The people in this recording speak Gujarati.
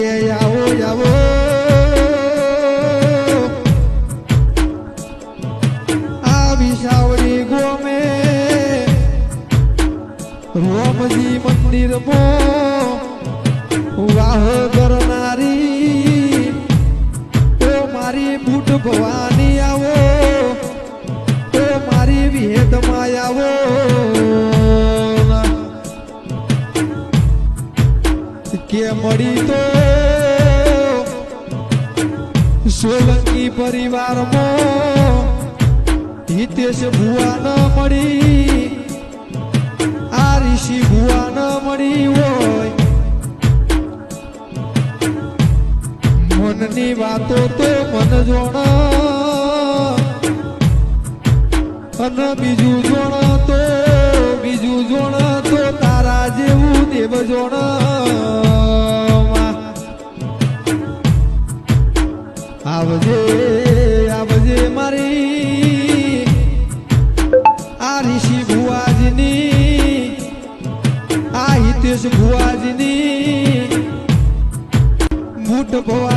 આવો આવો આ વિસાવડી ગોમે રોમજી મંદિર વાહ કરનારી તો મારી બુટ ભવાની આવો તો મારી વિહેદમાં આવો કે મળી તો સોલંકી પરિવારમાં હિતેશ ભુવા ન મળી આ ઋષિ ભુવા ન મળી હોય મનની વાતો તો મન જોણ અને બીજું જોણ તો તારા જેવું દેવ જોણ આવજે આવજે મારી આ ઋષિ ભુવાજીની આ હિતેશ ભુવાજીની બુટ ભવા